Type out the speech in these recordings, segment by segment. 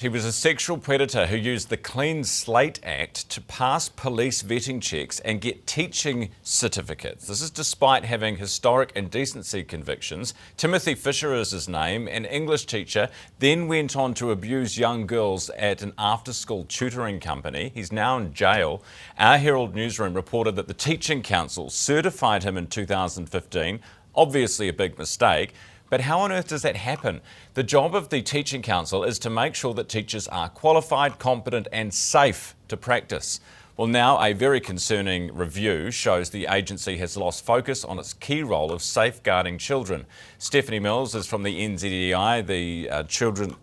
He was a sexual predator who used the Clean Slate Act to pass police vetting checks and get teaching certificates. This is despite having historic indecency convictions. Timothy Fisher is his name, an English teacher, then went on to abuse young girls at an after-school tutoring company. He's now in jail. Our Herald newsroom reported that the Teaching Council certified him in 2015, obviously a big mistake. But how on earth does that happen? The job of the Teaching Council is to make sure that teachers are qualified, competent and safe to practice. Well, now a very concerning review shows the agency has lost focus on its key role of safeguarding children. Stephanie Mills is from the NZEI, the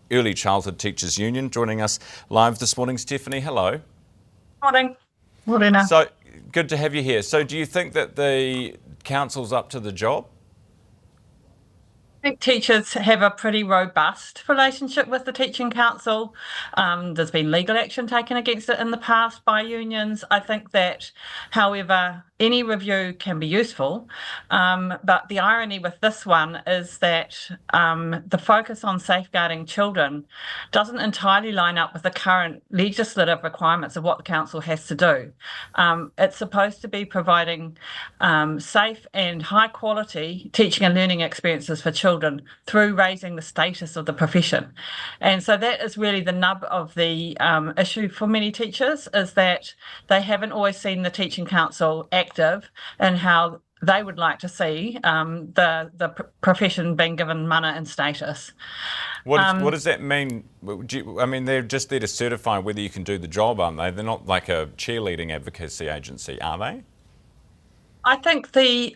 Early Childhood Teachers Union, joining us live this morning. Stephanie, hello. Morning. Morning. So, good to have you here. So do you think that the council's up to the job? I think teachers have a pretty robust relationship with the Teaching Council. There's been legal action taken against it in the past by unions. I think that, however, any review can be useful, but the irony with this one is that the focus on safeguarding children doesn't entirely line up with the current legislative requirements of what the council has to do. It's supposed to be providing safe and high quality teaching and learning experiences for children through raising the status of the profession. And so that is really the nub of the issue for many teachers, is that they haven't always seen the Teaching Council active in how they would like to see the profession being given mana and status. What does that mean? I mean, they're just there to certify whether you can do the job, aren't they? They're not like a cheerleading advocacy agency, are they? I think the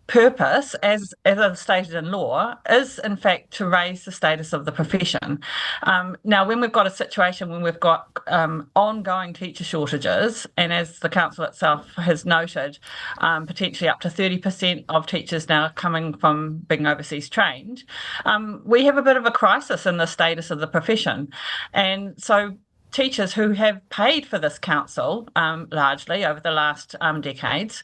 purpose, as I've stated in law, is in fact to raise the status of the profession. Now, when we've got a situation when we've got ongoing teacher shortages, and as the council itself has noted, potentially up to 30% of teachers now coming from being overseas trained, we have a bit of a crisis in the status of the profession. And so teachers who have paid for this council largely over the last decades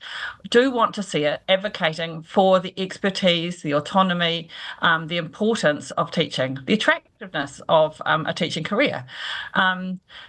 do want to see it advocating for the expertise, the autonomy, the importance of teaching, the attractiveness of a teaching career.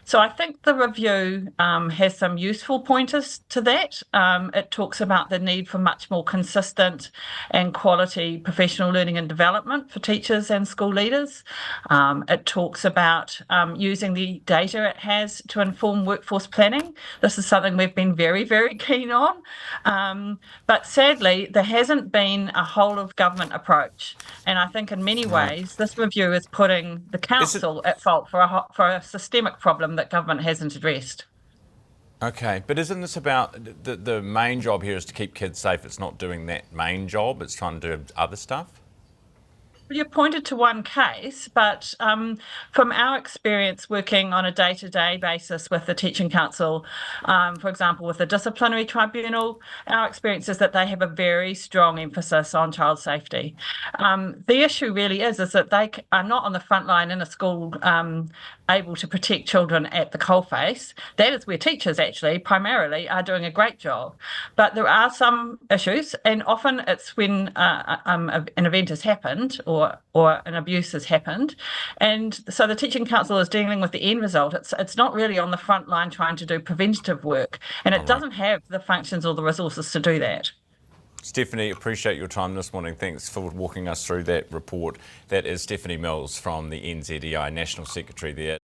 So I think the review has some useful pointers to that. It talks about the need for much more consistent and quality professional learning and development for teachers and school leaders. It talks about using the data it has to inform workforce planning. This is something we've been very, very keen on. But sadly, there hasn't been a whole of government approach. And I think in many ways, this review is putting the council at fault for a systemic problem that government hasn't addressed. Okay, but isn't this about the main job here is to keep kids safe? It's not doing that main job, it's trying to do other stuff? Well, you pointed to one case, but from our experience working on a day-to-day basis with the Teaching Council, for example, with the disciplinary tribunal, our experience is that they have a very strong emphasis on child safety. The issue really is that they are not on the front line in a school able to protect children at the coalface. That is where teachers actually primarily are doing a great job. But there are some issues, and often it's when an event has happened or an abuse has happened. And so the Teaching Council is dealing with the end result. It's not really on the front line trying to do preventative work, and it doesn't have the functions or the resources to do that. Stephanie, appreciate your time this morning. Thanks for walking us through that report. That is Stephanie Mills from the NZEI, National Secretary there.